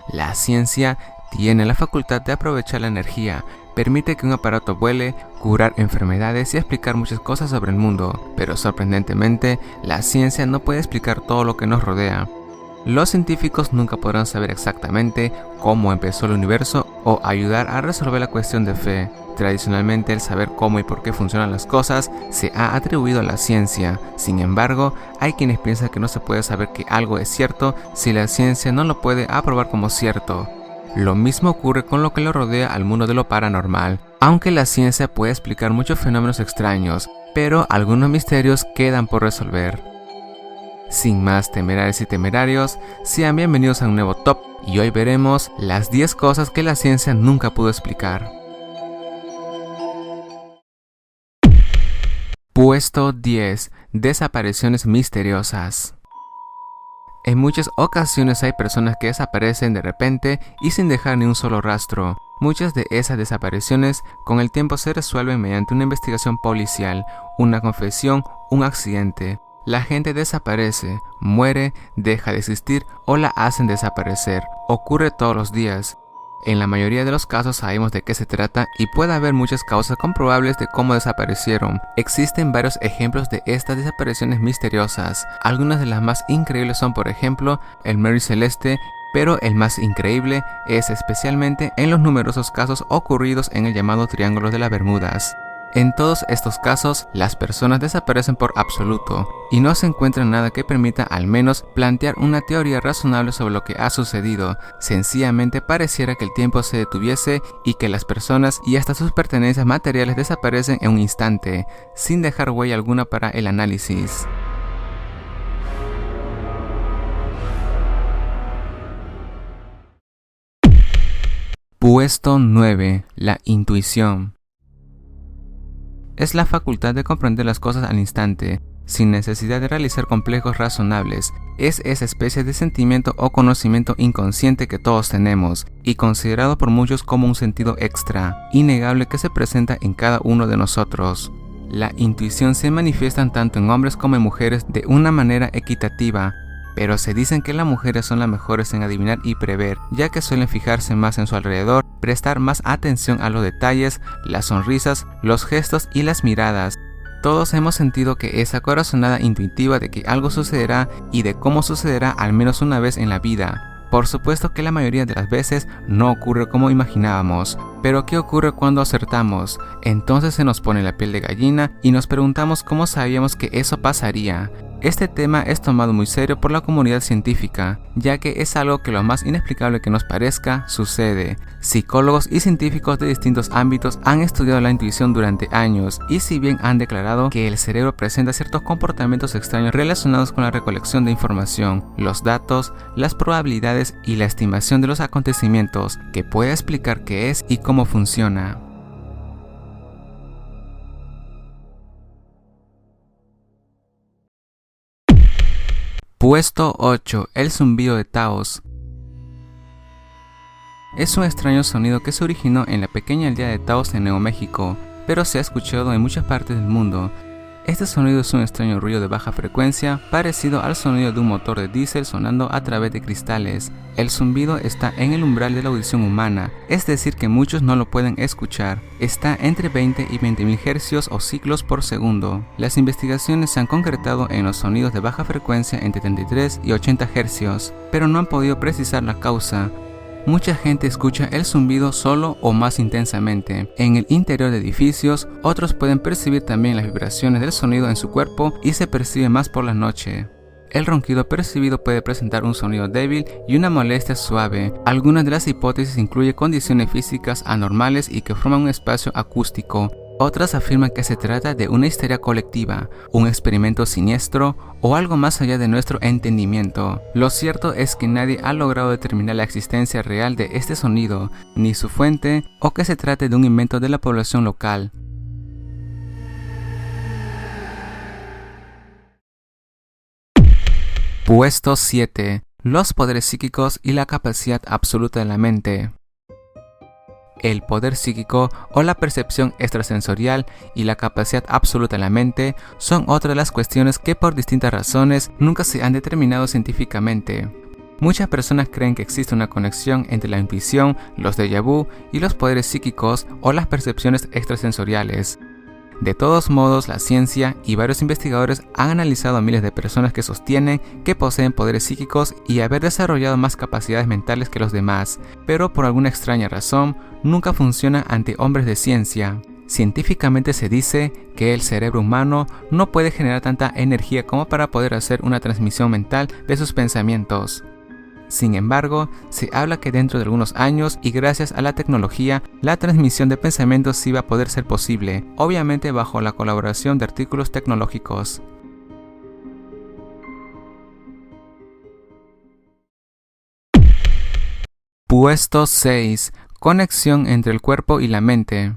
La ciencia tiene la facultad de aprovechar la energía, permite que un aparato vuele, curar enfermedades y explicar muchas cosas sobre el mundo, pero sorprendentemente, la ciencia no puede explicar todo lo que nos rodea. Los científicos nunca podrán saber exactamente cómo empezó el universo o ayudar a resolver la cuestión de fe. Tradicionalmente, el saber cómo y por qué funcionan las cosas se ha atribuido a la ciencia. Sin embargo, hay quienes piensan que no se puede saber que algo es cierto si la ciencia no lo puede aprobar como cierto. Lo mismo ocurre con lo que lo rodea al mundo de lo paranormal. Aunque la ciencia puede explicar muchos fenómenos extraños, pero algunos misterios quedan por resolver. Sin más temerarios y temerarios, sean bienvenidos a un nuevo top y hoy veremos las 10 cosas que la ciencia nunca pudo explicar. Puesto 10. Desapariciones misteriosas. En muchas ocasiones hay personas que desaparecen de repente y sin dejar ni un solo rastro. Muchas de esas desapariciones con el tiempo se resuelven mediante una investigación policial, una confesión, un accidente. La gente desaparece, muere, deja de existir o la hacen desaparecer. Ocurre todos los días. En la mayoría de los casos sabemos de qué se trata y puede haber muchas causas comprobables de cómo desaparecieron. Existen varios ejemplos de estas desapariciones misteriosas. Algunas de las más increíbles son, por ejemplo, el Mary Celeste, pero el más increíble es especialmente en los numerosos casos ocurridos en el llamado Triángulo de las Bermudas. En todos estos casos, las personas desaparecen por absoluto y no se encuentra nada que permita al menos plantear una teoría razonable sobre lo que ha sucedido. Sencillamente pareciera que el tiempo se detuviese y que las personas y hasta sus pertenencias materiales desaparecen en un instante, sin dejar huella alguna para el análisis. Puesto 9. La intuición. Es la facultad de comprender las cosas al instante, sin necesidad de realizar complejos razonables. Es esa especie de sentimiento o conocimiento inconsciente que todos tenemos, y considerado por muchos como un sentido extra, innegable que se presenta en cada uno de nosotros. La intuición se manifiesta tanto en hombres como en mujeres de una manera equitativa, pero se dicen que las mujeres son las mejores en adivinar y prever, ya que suelen fijarse más en su alrededor, prestar más atención a los detalles, las sonrisas, los gestos y las miradas. Todos hemos sentido que esa corazonada intuitiva de que algo sucederá y de cómo sucederá al menos una vez en la vida. Por supuesto que la mayoría de las veces no ocurre como imaginábamos, pero ¿qué ocurre cuando acertamos? Entonces se nos pone la piel de gallina y nos preguntamos cómo sabíamos que eso pasaría. Este tema es tomado muy serio por la comunidad científica, ya que es algo que lo más inexplicable que nos parezca, sucede. Psicólogos y científicos de distintos ámbitos han estudiado la intuición durante años, y si bien han declarado que el cerebro presenta ciertos comportamientos extraños relacionados con la recolección de información, los datos, las probabilidades y la estimación de los acontecimientos, que puede explicar qué es y cómo funciona. Puesto 8. El zumbido de Taos. Es un extraño sonido que se originó en la pequeña aldea de Taos en Nuevo México, pero se ha escuchado en muchas partes del mundo. Este sonido es un extraño ruido de baja frecuencia, parecido al sonido de un motor de diésel sonando a través de cristales. El zumbido está en el umbral de la audición humana, es decir que muchos no lo pueden escuchar. Está entre 20 y 20.000 hercios o ciclos por segundo. Las investigaciones se han concretado en los sonidos de baja frecuencia entre 33 y 80 hercios, pero no han podido precisar la causa. Mucha gente escucha el zumbido solo o más intensamente en el interior de edificios, otros pueden percibir también las vibraciones del sonido en su cuerpo y se percibe más por la noche. El ronquido percibido puede presentar un sonido débil y una molestia suave. Algunas de las hipótesis incluyen condiciones físicas anormales y que forman un espacio acústico. Otras afirman que se trata de una histeria colectiva, un experimento siniestro o algo más allá de nuestro entendimiento. Lo cierto es que nadie ha logrado determinar la existencia real de este sonido, ni su fuente, o que se trate de un invento de la población local. Puesto 7. Los poderes psíquicos y la capacidad absoluta de la mente. El poder psíquico o la percepción extrasensorial y la capacidad absoluta de la mente son otra de las cuestiones que por distintas razones nunca se han determinado científicamente. Muchas personas creen que existe una conexión entre la intuición, los déjà vu y los poderes psíquicos o las percepciones extrasensoriales. De todos modos, la ciencia y varios investigadores han analizado a miles de personas que sostienen que poseen poderes psíquicos y haber desarrollado más capacidades mentales que los demás, pero por alguna extraña razón nunca funciona ante hombres de ciencia. Científicamente se dice que el cerebro humano no puede generar tanta energía como para poder hacer una transmisión mental de sus pensamientos. Sin embargo, se habla que dentro de algunos años y gracias a la tecnología, la transmisión de pensamientos sí va a poder ser posible, obviamente bajo la colaboración de artículos tecnológicos. Puesto 6. Conexión entre el cuerpo y la mente.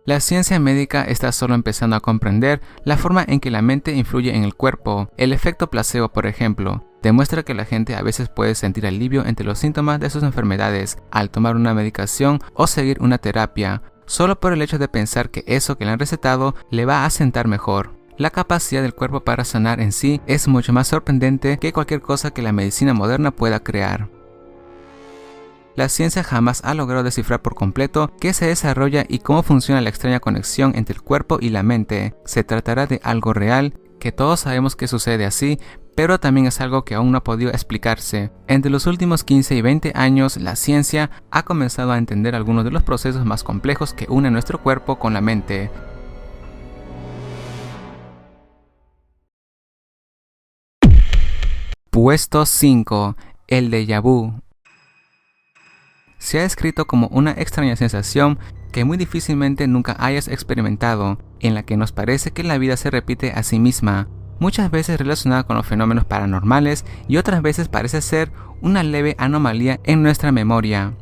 La ciencia médica está solo empezando a comprender la forma en que la mente influye en el cuerpo. El efecto placebo, por ejemplo, demuestra que la gente a veces puede sentir alivio entre los síntomas de sus enfermedades al tomar una medicación o seguir una terapia, solo por el hecho de pensar que eso que le han recetado le va a sentar mejor. La capacidad del cuerpo para sanar en sí es mucho más sorprendente que cualquier cosa que la medicina moderna pueda crear. La ciencia jamás ha logrado descifrar por completo qué se desarrolla y cómo funciona la extraña conexión entre el cuerpo y la mente. Se tratará de algo real, que todos sabemos que sucede así, pero también es algo que aún no ha podido explicarse. Entre los últimos 15 y 20 años, la ciencia ha comenzado a entender algunos de los procesos más complejos que unen nuestro cuerpo con la mente. Puesto 5. El déjà vu. Se ha descrito como una extraña sensación que muy difícilmente nunca hayas experimentado, en la que nos parece que la vida se repite a sí misma, muchas veces relacionada con los fenómenos paranormales y otras veces parece ser una leve anomalía en nuestra memoria.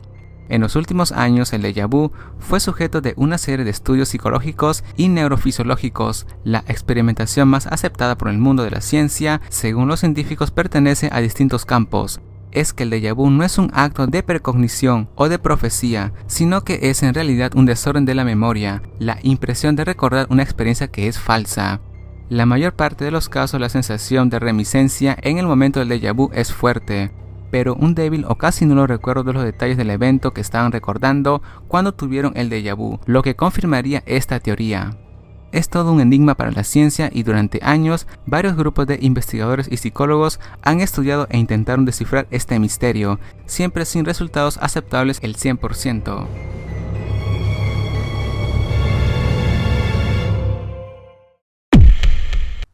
En los últimos años, el déjà vu fue sujeto de una serie de estudios psicológicos y neurofisiológicos. La experimentación más aceptada por el mundo de la ciencia, según los científicos, pertenece a distintos campos. Es que el déjà vu no es un acto de precognición o de profecía, sino que es en realidad un desorden de la memoria, la impresión de recordar una experiencia que es falsa. La mayor parte de los casos la sensación de reminiscencia en el momento del déjà vu es fuerte, pero un débil o casi nulo recuerdo de los detalles del evento que estaban recordando cuando tuvieron el déjà vu, lo que confirmaría esta teoría. Es todo un enigma para la ciencia y durante años varios grupos de investigadores y psicólogos han estudiado e intentaron descifrar este misterio, siempre sin resultados aceptables el 100%.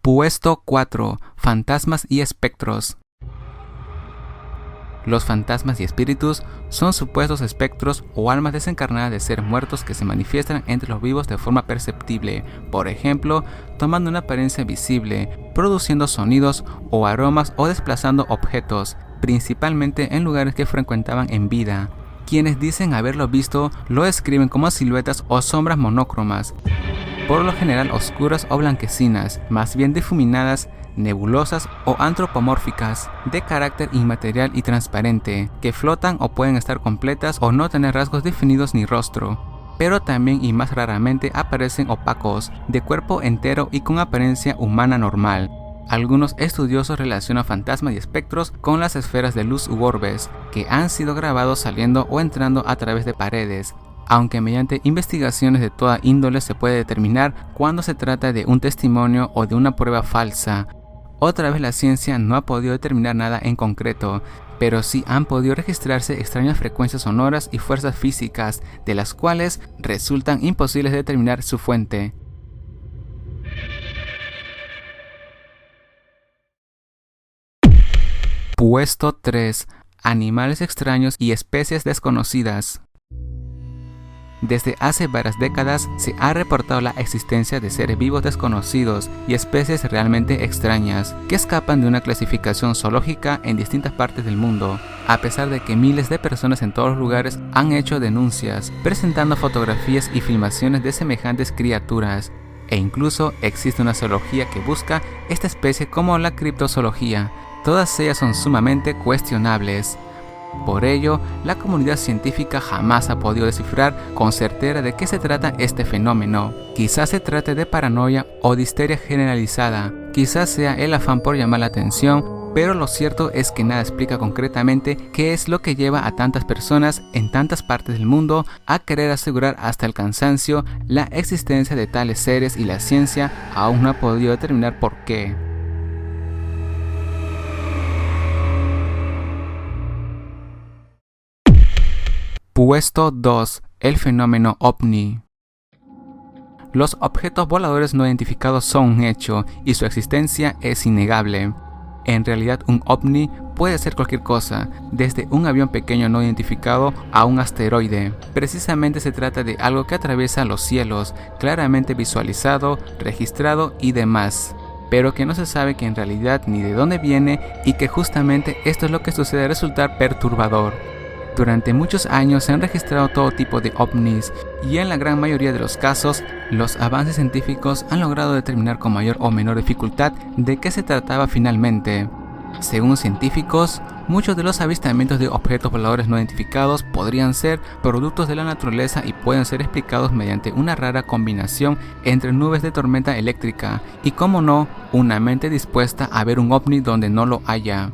Puesto 4. Fantasmas y espectros. Los fantasmas y espíritus son supuestos espectros o almas desencarnadas de seres muertos que se manifiestan entre los vivos de forma perceptible, por ejemplo, tomando una apariencia visible, produciendo sonidos o aromas o desplazando objetos, principalmente en lugares que frecuentaban en vida. Quienes dicen haberlo visto lo describen como siluetas o sombras monócromas, por lo general oscuras o blanquecinas, más bien difuminadas, nebulosas o antropomórficas, de carácter inmaterial y transparente, que flotan o pueden estar completas o no tener rasgos definidos ni rostro, pero también y más raramente aparecen opacos, de cuerpo entero y con apariencia humana normal. Algunos estudiosos relacionan fantasmas y espectros con las esferas de luz u orbes, que han sido grabados saliendo o entrando a través de paredes, aunque mediante investigaciones de toda índole se puede determinar cuándo se trata de un testimonio o de una prueba falsa. Otra vez la ciencia no ha podido determinar nada en concreto, pero sí han podido registrarse extrañas frecuencias sonoras y fuerzas físicas, de las cuales resultan imposibles de determinar su fuente. Puesto 3. Animales extraños y especies desconocidas. Desde hace varias décadas se ha reportado la existencia de seres vivos desconocidos y especies realmente extrañas que escapan de una clasificación zoológica en distintas partes del mundo, a pesar de que miles de personas en todos los lugares han hecho denuncias, presentando fotografías y filmaciones de semejantes criaturas, e incluso existe una zoología que busca esta especie como la criptozoología. Todas ellas son sumamente cuestionables. Por ello, la comunidad científica jamás ha podido descifrar con certeza de qué se trata este fenómeno. Quizás se trate de paranoia o de histeria generalizada, quizás sea el afán por llamar la atención pero lo cierto es que nada explica concretamente qué es lo que lleva a tantas personas en tantas partes del mundo a querer asegurar hasta el cansancio la existencia de tales seres, y la ciencia aún no ha podido determinar por qué. Puesto 2. El fenómeno OVNI. Los objetos voladores no identificados son un hecho y su existencia es innegable. En realidad, un OVNI puede ser cualquier cosa, desde un avión pequeño no identificado a un asteroide. Precisamente se trata de algo que atraviesa los cielos, claramente visualizado, registrado y demás, pero que no se sabe que en realidad ni de dónde viene, y que justamente esto es lo que sucede resultar perturbador. Durante muchos años se han registrado todo tipo de ovnis, y en la gran mayoría de los casos, los avances científicos han logrado determinar con mayor o menor dificultad de qué se trataba finalmente. Según científicos, muchos de los avistamientos de objetos voladores no identificados podrían ser productos de la naturaleza y pueden ser explicados mediante una rara combinación entre nubes de tormenta eléctrica y, como no, una mente dispuesta a ver un ovni donde no lo haya.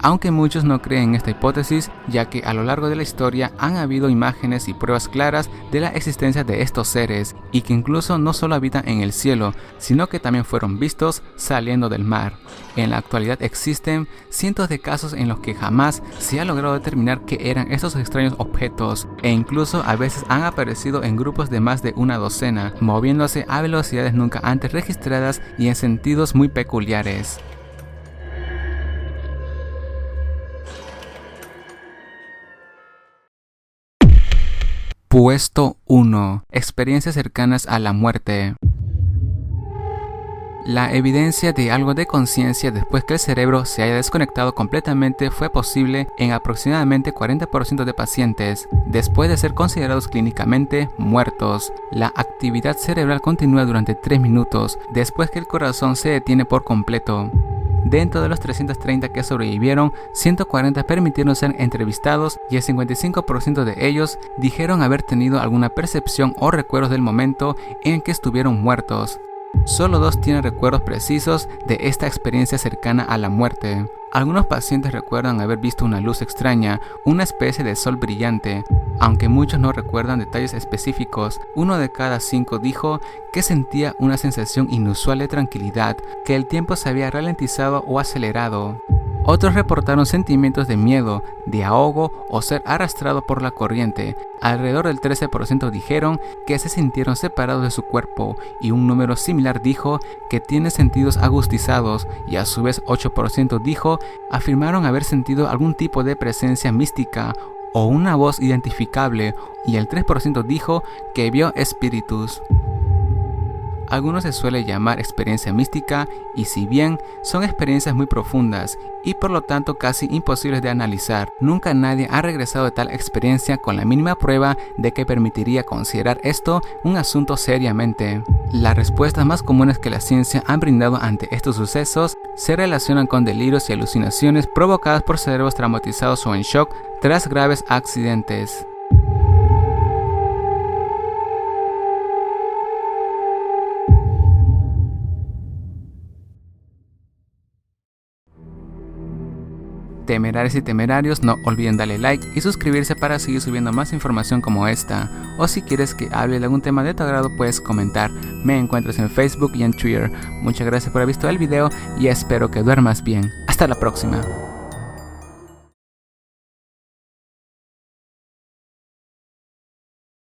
Aunque muchos no creen en esta hipótesis, ya que a lo largo de la historia han habido imágenes y pruebas claras de la existencia de estos seres, y que incluso no solo habitan en el cielo, sino que también fueron vistos saliendo del mar. En la actualidad existen cientos de casos en los que jamás se ha logrado determinar qué eran estos extraños objetos, e incluso a veces han aparecido en grupos de más de una docena, moviéndose a velocidades nunca antes registradas y en sentidos muy peculiares. Puesto 1. Experiencias cercanas a la muerte. La evidencia de algo de conciencia después que el cerebro se haya desconectado completamente fue posible en aproximadamente 40% de pacientes, después de ser considerados clínicamente muertos. La actividad cerebral continúa durante 3 minutos, después que el corazón se detiene por completo. Dentro de los 330 que sobrevivieron, 140 permitieron ser entrevistados y el 55% de ellos dijeron haber tenido alguna percepción o recuerdos del momento en que estuvieron muertos. Solo 2 tienen recuerdos precisos de esta experiencia cercana a la muerte. Algunos pacientes recuerdan haber visto una luz extraña, una especie de sol brillante. Aunque muchos no recuerdan detalles específicos, 1 de cada 5 dijo que sentía una sensación inusual de tranquilidad, que el tiempo se había ralentizado o acelerado. Otros reportaron sentimientos de miedo, de ahogo o ser arrastrado por la corriente. Alrededor del 13% dijeron que se sintieron separados de su cuerpo, y un número similar dijo que tiene sentidos agustizados, y a su vez 8% dijo afirmaron haber sentido algún tipo de presencia mística o una voz identificable, y el 3% dijo que vio espíritus. Algunos se suele llamar experiencia mística, y si bien son experiencias muy profundas y por lo tanto casi imposibles de analizar, nunca nadie ha regresado de tal experiencia con la mínima prueba de que permitiría considerar esto un asunto seriamente. Las respuestas más comunes que la ciencia ha brindado ante estos sucesos se relacionan con delirios y alucinaciones provocadas por cerebros traumatizados o en shock tras graves accidentes. Temerarios y temerarios, no olviden darle like y suscribirse para seguir subiendo más información como esta. O si quieres que hable de algún tema de tu agrado, puedes comentar. Me encuentras en Facebook y en Twitter. Muchas gracias por haber visto el video y espero que duermas bien. Hasta la próxima.